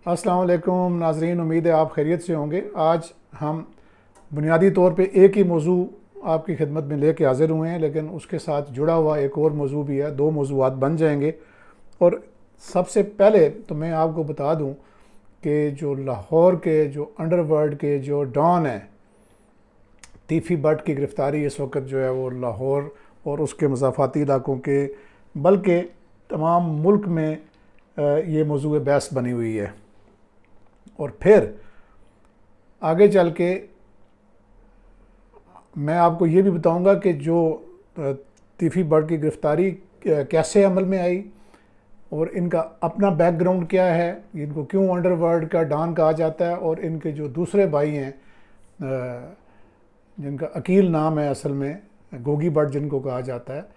अस्सलाम वालेकुम नाज़रीन, उम्मीद है आप खैरियत से होंगे। आज हम बुनियादी तौर पे एक ही मौजू आपकी खिदमत में लेके हाज़िर हुए हैं, लेकिन उसके साथ जुड़ा हुआ एक और मौजू भी है। दो मौजूआत बन जाएंगे। और सबसे पहले तो मैं आपको बता दूं कि जो लाहौर के जो अंडरवर्ल्ड के जो डॉन है, तीफ़ी भट्ट की गिरफ़्तारी इस वक्त जो है वो लाहौर और उसके मज़ाफ़ाती इलाकों के बल्कि तमाम मुल्क में ये मौजू बहस बनी हुई है। और फिर आगे चल के मैं आपको ये भी बताऊंगा कि जो तीफ़ी भट्ट की गिरफ़्तारी कैसे अमल में आई और इनका अपना बैकग्राउंड क्या है, इनको क्यों अंडरवर्ल्ड का डॉन कहा जाता है, और इनके जो दूसरे भाई हैं जिनका अकील नाम है, असल में गोगी भट्ट जिनको कहा जाता है,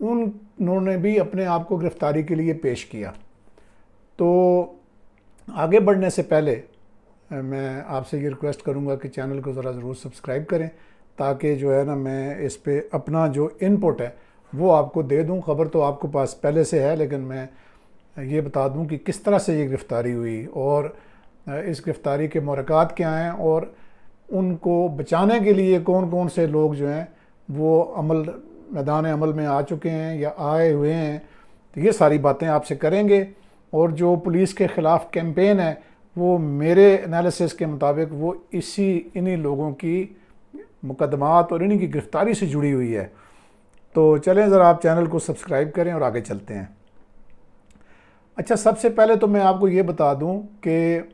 उन्होंने भी अपने आप को गिरफ़्तारी के लिए पेश किया। तो आगे बढ़ने से पहले मैं आपसे ये रिक्वेस्ट करूंगा कि चैनल को ज़रूर सब्सक्राइब करें, ताकि जो है ना मैं इस पे अपना जो इनपुट है वो आपको दे दूं। ख़बर तो आपको पास पहले से है, लेकिन मैं ये बता दूं कि किस तरह से ये गिरफ़्तारी हुई और इस गिरफ़्तारी के मुहरक़ात क्या हैं और उनको बचाने के लिए कौन कौन से लोग जो हैं वो मैदान अमल में आ चुके हैं या आए हुए हैं। तो ये सारी बातें आपसे करेंगे। और जो पुलिस के ख़िलाफ़ कैंपेन है वो मेरे एनालिसिस के मुताबिक वो इन्हीं लोगों की मुकदमात और इन्हीं की गिरफ़्तारी से जुड़ी हुई है। तो चलें ज़रा आप चैनल को सब्सक्राइब करें और आगे चलते हैं। अच्छा, सबसे पहले तो मैं आपको ये बता दूं कि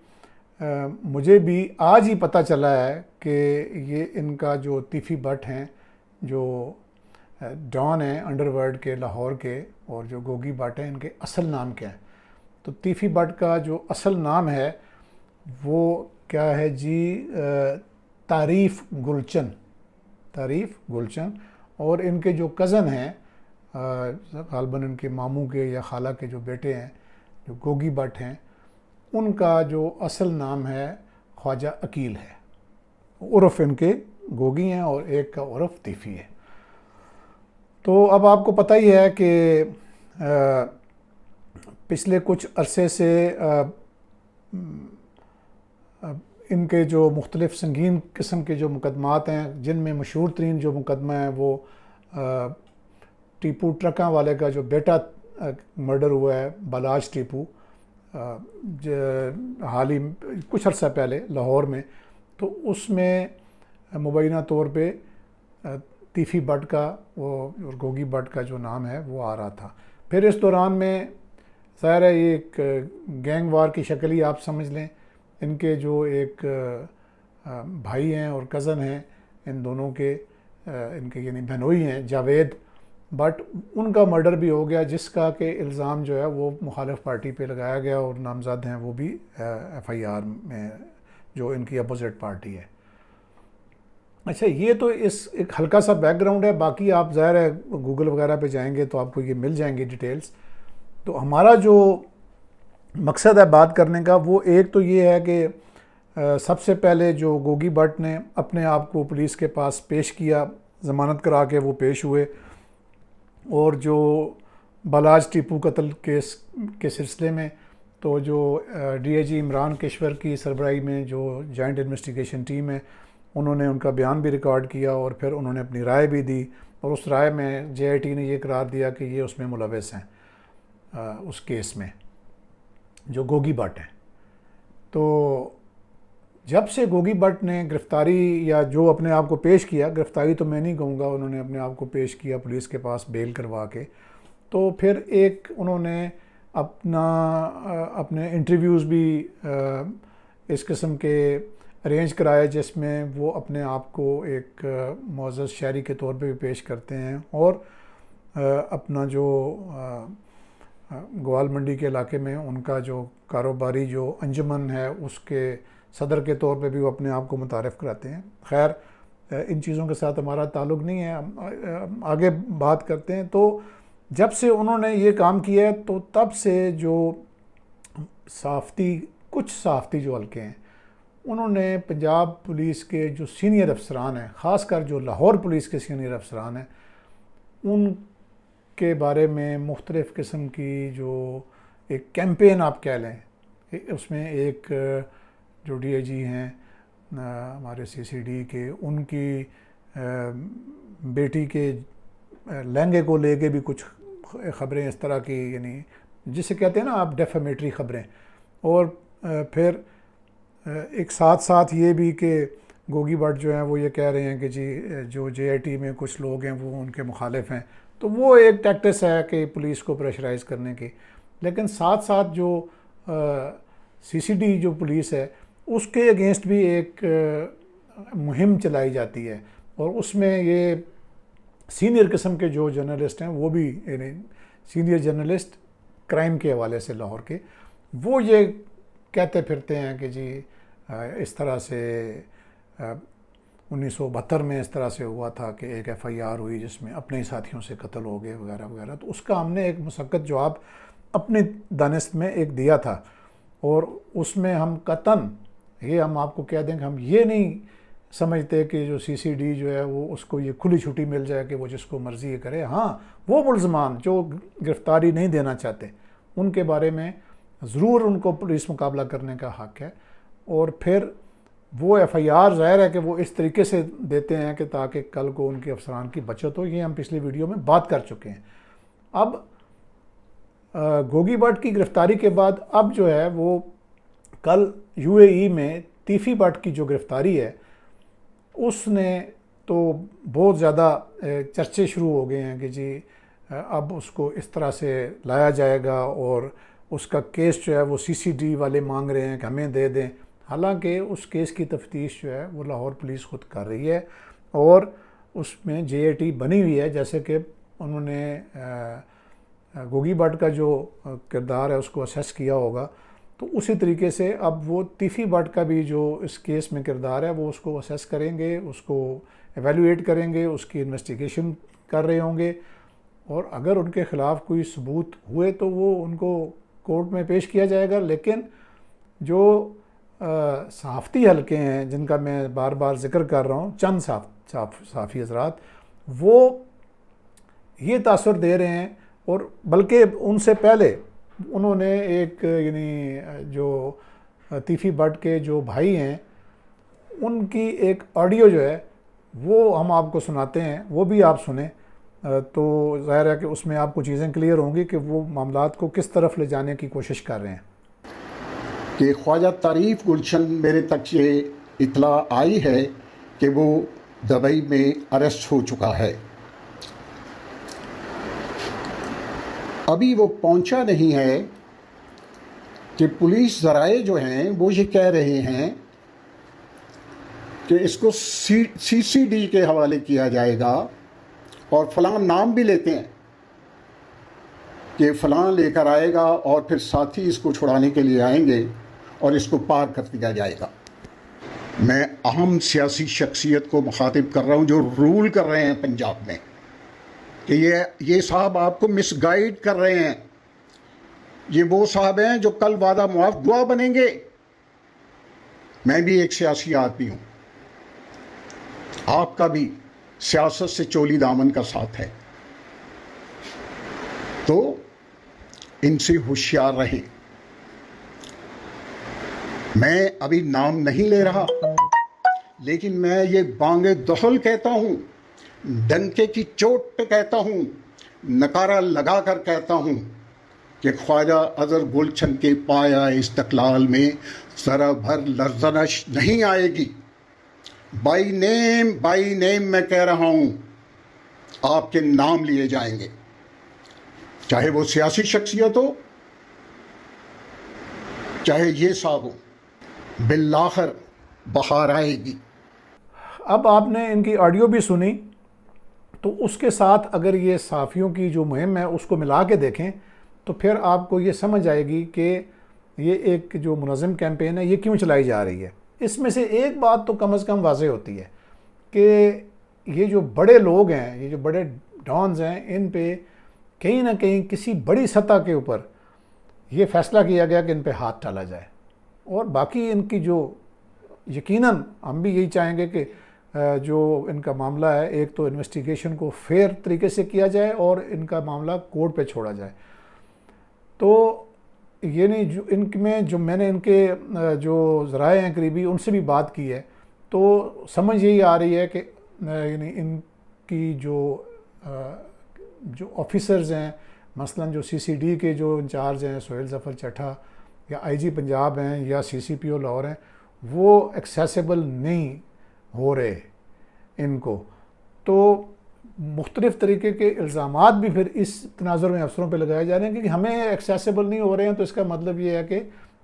मुझे भी आज ही पता चला है कि ये इनका जो तीफ़ी भट्ट हैं, जो डॉन हैं अंडरवर्ल्ड के लाहौर के, और जो गोगी भट्ट हैं, इनके असल नाम क्या है। तो तीफ़ी भट्ट का जो असल नाम है वो क्या है जी, तारीफ़ गुलचन। और इनके जो कज़न हैं, ग़ालिबन इनके मामू के या खाला के जो बेटे हैं जो गोगी भट्ट हैं, उनका जो असल नाम है ख्वाजा अकील है। उर्फ़ इनके गोगी हैं और एक का उर्फ़ तीफ़ी है। तो अब आपको पता ही है कि पिछले कुछ अरसे से इनके जो मुख्तलिफ़ संगीन किस्म के जो मुकदमात हैं, जिनमें मशहूर तरीन जो मुकदमा है वो टीपू ट्रकों वाले का जो बेटा मर्डर हुआ है, बालाज टीपू, हाल ही कुछ अर्सा पहले लाहौर में। तो उसमें मुबैना तौर पे तीफ़ी भट्ट का और गोगी भट्ट का जो नाम है वो आ रहा था। फिर इस दौरान में ज़ाहिर है ये एक गैंग वार की शक्ल ही आप समझ लें। इनके जो एक भाई हैं और कज़न हैं, इन दोनों के इनके यानी बहनोई हैं जावेद भट्ट, उनका मर्डर भी हो गया, जिसका के इल्ज़ाम जो है वो मुखालिफ पार्टी पे लगाया गया और नामज़द हैं वो भी FIR में, जो इनकी अपोजिट पार्टी है। अच्छा, ये तो इस एक हल्का सा बैकग्राउंड है। बाकी आप ज़ाहिर है गूगल वगैरह पे जाएंगे तो आपको ये मिल जाएंगी डिटेल्स। तो हमारा जो मकसद है बात करने का वो एक तो ये है कि सबसे पहले जो गोगी भट्ट ने अपने आप को पुलिस के पास पेश किया, ज़मानत करा के वो पेश हुए, और जो बालाज टीपू कत्ल केस के सिलसिले में तो जो DIG इमरान केशवर की सरबराही में जो जॉइंट इन्वेस्टिगेशन टीम है, उन्होंने उनका बयान भी रिकॉर्ड किया और फिर उन्होंने अपनी राय भी दी, और उस राय में JIT ने ये करार दिया कि ये उसमें मुलविस हैं उस केस में जो गोगी भट्ट हैं। तो जब से गोगी भट्ट ने गिरफ़्तारी या जो अपने आप को पेश किया, गिरफ़्तारी तो मैं नहीं कहूँगा, उन्होंने अपने आप को पेश किया पुलिस के पास बेल करवा के, तो फिर एक उन्होंने अपने इंटरव्यूज़ भी इस किस्म के अरेंज कराए, जिसमें वो अपने आप को एक मुअज़्ज़ज़ शहरी के तौर पे भी पेश करते हैं, और अपना जो ग्वाल मंडी के इलाके में उनका जो कारोबारी जो अंजुमन है उसके सदर के तौर पे भी वो अपने आप को मुतारिफ़ कराते हैं। खैर, इन चीज़ों के साथ हमारा ताल्लुक़ नहीं है, आगे बात करते हैं। तो जब से उन्होंने ये काम किया है तो तब से जो कुछ सहाफ़ती जो हल्के हैं, उन्होंने पंजाब पुलिस के जो सीनियर अफसरान हैं, ख़ासकर जो लाहौर पुलिस के सीनियर अफसरान हैं, उनके बारे में मुख्तलिफ़ किस्म की जो एक कैंपेन आप कह लें उसमें एक जो डीआईजी हैं हमारे सीसीडी के, उनकी बेटी के लहंगे को लेके भी कुछ ख़बरें इस तरह की, यानी जिसे कहते हैं ना आप डेफेमेटरी ख़बरें। और फिर एक साथ साथ ये भी कि गोगी भट्ट जो हैं वो ये कह रहे हैं कि जी जो जेआईटी में कुछ लोग हैं वो उनके मुखालिफ हैं। तो वो एक टैक्टिस है कि पुलिस को प्रेशराइज़ करने की। लेकिन साथ साथ जो सीसीडी जो पुलिस है उसके अगेंस्ट भी एक मुहिम चलाई जाती है, और उसमें ये सीनियर किस्म के जो जर्नलिस्ट हैं वो भी, यानी सीनियर जर्नलिस्ट क्राइम के हवाले से लाहौर के, वो ये कहते फिरते हैं कि जी इस तरह से 1972 में इस तरह से हुआ था कि एक एफआईआर हुई जिसमें अपने ही साथियों से कत्ल हो गए वगैरह वगैरह। तो उसका हमने एक मुसक्कत जवाब अपनी दानिस्त में एक दिया था, और उसमें हम कतन ये हम आपको कह दें कि हम ये नहीं समझते कि जो सीसीडी जो है वो उसको ये खुली छुट्टी मिल जाए कि वो जिसको मर्ज़ी ये करे। हाँ, वो मुल्ज़मान जो गिरफ़्तारी नहीं देना चाहते उनके बारे में ज़रूर उनको पुलिस मुकाबला करने का हक़ है। और फिर वो एफआईआर ज़ाहिर है कि वो इस तरीके से देते हैं कि ताकि कल को उनके अफसरान की बचत हो। ये हम पिछली वीडियो में बात कर चुके हैं। अब गोगी भट्ट की गिरफ़्तारी के बाद अब जो है वो कल यूएई में तीफ़ी भट्ट की जो गिरफ़्तारी है उसने तो बहुत ज़्यादा चर्चे शुरू हो गए हैं कि जी अब उसको इस तरह से लाया जाएगा, और उसका केस जो है वो सीसीडी वाले मांग रहे हैं कि हमें दे दें। हालांकि उस केस की तफ्तीश जो है वो लाहौर पुलिस खुद कर रही है, और उसमें जेआईटी बनी हुई है। जैसे कि उन्होंने गोगी भट्ट का जो किरदार है उसको असेस किया होगा, तो उसी तरीके से अब वो तीफ़ी भट्ट का भी जो इस केस में किरदार है वो उसको असेस करेंगे, उसको एवेलुएट करेंगे, उसकी इन्वेस्टिगेशन कर रहे होंगे, और अगर उनके ख़िलाफ़ कोई सबूत हुए तो वो उनको कोर्ट में पेश किया जाएगा। लेकिन जो सहाफ़ती हलके हैं जिनका मैं बार बार ज़िक्र कर रहा हूँ, चंद सहाफ़ी हज़रात, वो ये तासुर दे रहे हैं, और बल्कि उनसे पहले उन्होंने एक, यानी जो तीफ़ी भट्ट के जो भाई हैं उनकी एक ऑडियो जो है वो हम आपको सुनाते हैं, वो भी आप सुने तो ज़ाहिर है कि उसमें आपको चीज़ें क्लियर होंगी कि वो मामलात को किस तरफ ले जाने की कोशिश कर रहे हैं। कि ख्वाजा तारीफ़ गुलशन मेरे तक ये इत्तला आई है कि वो दुबई में अरेस्ट हो चुका है। अभी वो पहुंचा नहीं है कि पुलिस ज़राए जो हैं वो ये कह रहे हैं कि इसको सीसीडी के हवाले किया जाएगा, और फलां नाम भी लेते हैं कि फ़लाँ लेकर आएगा और फिर साथी इसको छुड़ाने के लिए आएंगे और इसको पार कर दिया जाएगा। मैं अहम सियासी शख्सियत को मुखातिब कर रहा हूँ जो रूल कर रहे हैं पंजाब में, कि ये साहब आपको मिसगाइड कर रहे हैं। ये वो साहब हैं जो कल वादा मुआफ़ दुआ बनेंगे। मैं भी एक सियासी आदमी हूँ, आपका भी सियासत से चोली दामन का साथ है, तो इनसे होशियार रहें। मैं अभी नाम नहीं ले रहा, लेकिन मैं ये बांगे दखल कहता हूँ, डंके की चोट पे कहता हूँ, नकारा लगा कर कहता हूँ कि ख्वाजा अज़हर गुलशन के पाया इस्तक़लाल में ज़रा भर लर्ज़नश नहीं आएगी। बाई नेम मैं कह रहा हूँ, आपके नाम लिए जाएंगे, चाहे वो सियासी शख्सियत हो, चाहे ये साहब हो, बिल्लाखिर बहार आएगी। अब आपने इनकी ऑडियो भी सुनी, तो उसके साथ अगर ये सहाफ़ियों की जो मुहिम है उसको मिला के देखें तो फिर आपको ये समझ आएगी कि ये एक जो मुनज़्ज़म कैंपेन है ये क्यों चलाई जा रही है। इसमें से एक बात तो कम से कम वाज़ेह होती है कि ये जो बड़े लोग हैं, ये जो बड़े डॉन्स हैं, इन पे कहीं ना कहीं किसी बड़ी सतह के ऊपर ये फ़ैसला किया गया कि इन पे हाथ डाला जाए। और बाकी इनकी जो यकीनन हम भी यही चाहेंगे कि जो इनका मामला है, एक तो इन्वेस्टिगेशन को फेयर तरीके से किया जाए और इनका मामला कोर्ट पे छोड़ा जाए। तो ये नहीं, जो इनमें जो मैंने इनके जो ज़राए हैं करीबी उनसे भी बात की है, तो समझ यही आ रही है कि यानी इनकी जो ऑफिसर्स हैं, मसलन जो सीसीडी के जो इंचार्ज हैं सोहेल ज़फ़र चट्ठा, या आईजी पंजाब हैं, या सीसीपीओ लाहौर हैं, वो एक्सेसिबल नहीं हो रहे इनको। तो मुख्तलिफ़ तरीके के इल्ज़ामात भी फिर इस तनाज़ुर में अफसरों पे लगाए जा रहे हैं कि हमें एक्सेसिबल नहीं हो रहे हैं, तो इसका मतलब ये है कि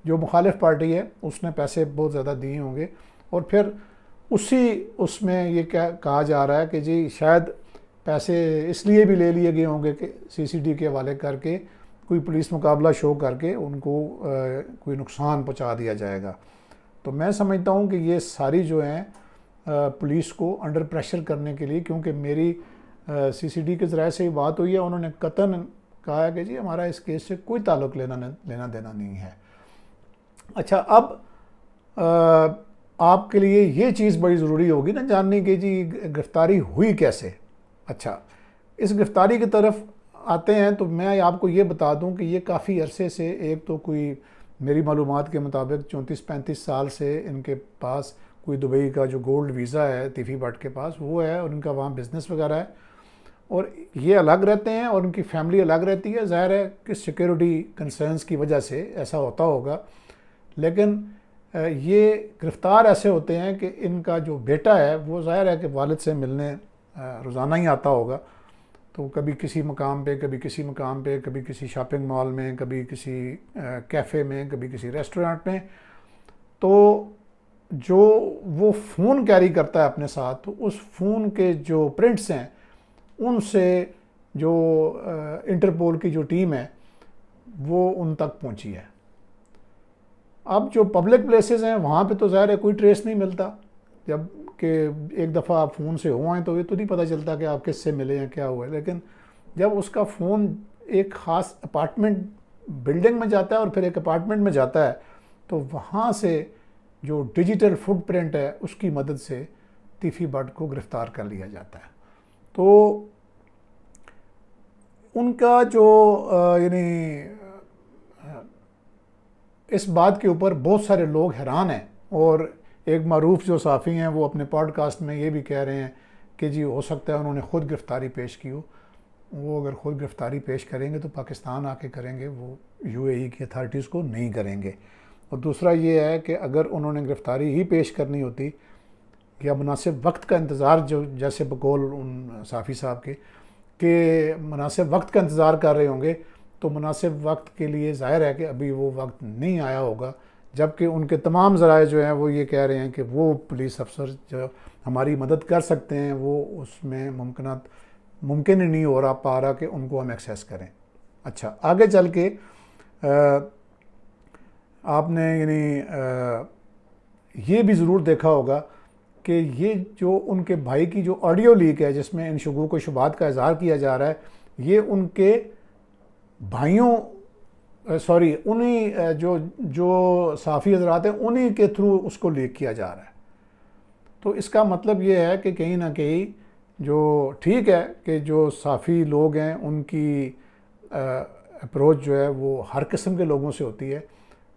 जो मुखालिफ पार्टी है उसने पैसे बहुत ज़्यादा दिए होंगे, और फिर उसमें ये क्या कहा जा रहा है कि जी शायद पैसे इसलिए भी ले लिए गए होंगे कि सीसीडी के हवाले करके कोई पुलिस मुकाबला शो करके उनको कोई नुकसान पहुंचा दिया जाएगा। तो मैं समझता हूं कि ये सारी जो हैं पुलिस को अंडर प्रेशर करने के लिए, क्योंकि मेरी सीसीडी के ज़राए से ही बात हुई है, उन्होंने कतन कहा है कि जी हमारा इस केस से कोई ताल्लुक़ लेना देना नहीं है। अच्छा, अब आपके लिए ये चीज़ बड़ी ज़रूरी होगी ना जानने की, जी गिरफ़्तारी हुई कैसे। अच्छा, इस गिरफ़्तारी की तरफ आते हैं तो मैं आपको ये बता दूं कि ये काफ़ी अरसे से, एक तो कोई मेरी मालूमात के मुताबिक 34-35 साल से इनके पास कोई दुबई का जो गोल्ड वीज़ा है तीफ़ी भट्ट के पास वो है, और इनका वहाँ बिज़नेस वगैरह है, और ये अलग रहते हैं और उनकी फैमिली अलग रहती है। ज़ाहिर है कि सिक्योरिटी कंसर्न्स की वजह से ऐसा होता होगा, लेकिन ये गिरफ़्तार ऐसे होते हैं कि इनका जो बेटा है वो ज़ाहिर है कि वालिद से मिलने रोज़ाना ही आता होगा, तो कभी किसी मकाम पे, कभी किसी मकाम पे, कभी किसी शॉपिंग मॉल में, कभी किसी कैफ़े में, कभी किसी रेस्टोरेंट में, तो जो वो फ़ोन कैरी करता है अपने साथ, तो उस फ़ोन के जो प्रिंट्स हैं उनसे जो इंटरपोल की जो टीम है वो उन तक पहुंची है। अब जो पब्लिक प्लेसेस हैं वहाँ पे तो ज़ाहिर है कोई ट्रेस नहीं मिलता, जब कि एक दफ़ा आप फ़ोन से हो आए तो ये तो नहीं पता चलता कि आप किससे मिले हैं, क्या हुआ है। लेकिन जब उसका फ़ोन एक ख़ास अपार्टमेंट बिल्डिंग में जाता है और फिर एक अपार्टमेंट में जाता है, तो वहाँ से जो डिजिटल फुटप्रिंट है उसकी मदद से तीफ़ी भट्ट को गिरफ़्तार कर लिया जाता है। तो उनका जो यानी इस बात के ऊपर बहुत सारे लोग हैरान हैं, और एक मरूफ जो साफ़ी हैं वो अपने पॉडकास्ट में ये भी कह रहे हैं कि जी हो सकता है उन्होंने ख़ुद गिरफ़्तारी पेश की हो। वो अगर ख़ुद गिरफ़्तारी पेश करेंगे तो पाकिस्तान आके करेंगे, वो यूएई की अथॉरिटीज़ को नहीं करेंगे। और दूसरा ये है कि अगर उन्होंने गिरफ़्तारी ही पेश करनी होती या मुनासिब वक्त का इंतज़ार, जो जैसे बकौल उन साफ़ी साहब के मुनासिब वक्त का इंतज़ार कर रहे होंगे, तो मुनासिब वक्त के लिए ज़ाहिर है कि अभी वो वक्त नहीं आया होगा, जबकि उनके तमाम ज़राए जो हैं वो ये कह रहे हैं कि वो पुलिस अफसर जो हमारी मदद कर सकते हैं वो उसमें मुमकिन ही नहीं हो पा रहा कि उनको हम एक्सेस करें। अच्छा, आगे चल के आपने यानी ये भी ज़रूर देखा होगा कि ये जो उनके भाई की जो ऑडियो लीक है जिसमें इन शुगूक व शुबात का इज़हार किया जा रहा है, ये उनके भाइयों उन्हीं जो साफ़ी हज़रात हैं उन्हीं के थ्रू उसको लीक किया जा रहा है। तो इसका मतलब ये है कि कहीं ना कहीं जो ठीक है कि जो साफ़ी लोग हैं उनकी अप्रोच जो है वो हर किस्म के लोगों से होती है,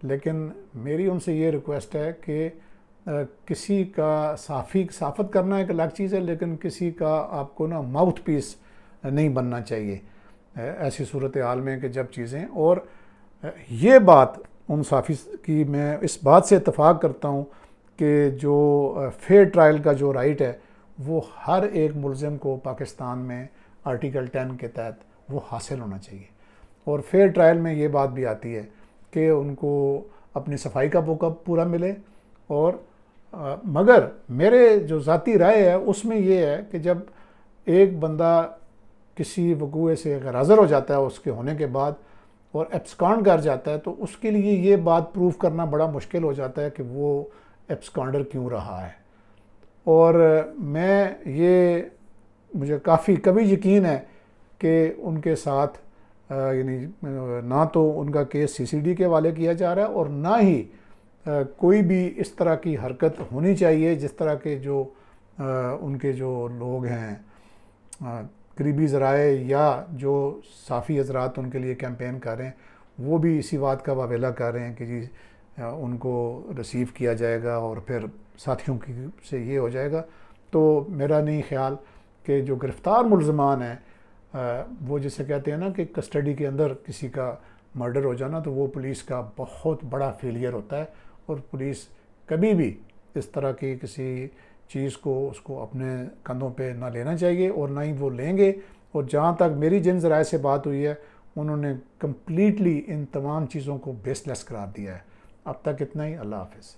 लेकिन मेरी उनसे ये रिक्वेस्ट है कि किसी का साफ़त करना एक अलग चीज़ है, लेकिन किसी का आपको ना माउथ पीस नहीं बनना चाहिए ऐसी सूरत हाल में कि जब चीज़ें, और ये बात उन साफ़ी की मैं इस बात से इत्तफ़ाक़ करता हूँ कि जो फेयर ट्रायल का जो राइट है वो हर एक मुलज़िम को पाकिस्तान में आर्टिकल 10 के तहत वो हासिल होना चाहिए। और फेयर ट्रायल में ये बात भी आती है कि उनको अपनी सफाई का मौका पूरा मिले, और मगर मेरे जो ज़ाती राय है उसमें ये है कि जब एक बंदा किसी वक़ूए से गैरहाज़िर हो जाता है उसके होने के बाद और एब्सकॉन्ड कर जाता है, तो उसके लिए ये बात प्रूव करना बड़ा मुश्किल हो जाता है कि वो एब्सकॉन्डर क्यों रहा है। और मुझे काफ़ी कभी यकीन है कि उनके साथ यानी ना तो उनका केस सीसीडी के हवाले किया जा रहा है और ना ही कोई भी इस तरह की हरकत होनी चाहिए जिस तरह के जो उनके जो लोग हैं करीबी ज़राए या जो साफ़ी हज़रात उनके लिए कैंपेन कर रहे हैं वो भी इसी बात का वावेला कर रहे हैं कि जी उनको रिसीव किया जाएगा और फिर साथियों की से ये हो जाएगा। तो मेरा नहीं ख्याल कि जो गिरफ़्तार मुलज़मान हैं वो जिसे कहते हैं ना कि कस्टडी के अंदर किसी का मर्डर हो जाना, तो वो पुलिस का बहुत बड़ा फेलियर होता है। और पुलिस कभी भी इस तरह की किसी चीज़ को उसको अपने कंधों पे ना लेना चाहिए और ना ही वो लेंगे। और जहाँ तक मेरी जिन ज़राए से बात हुई है, उन्होंने कम्प्लीटली इन तमाम चीज़ों को बेसलेस करार दिया है। अब तक इतना ही। अल्लाह हाफ़िज़।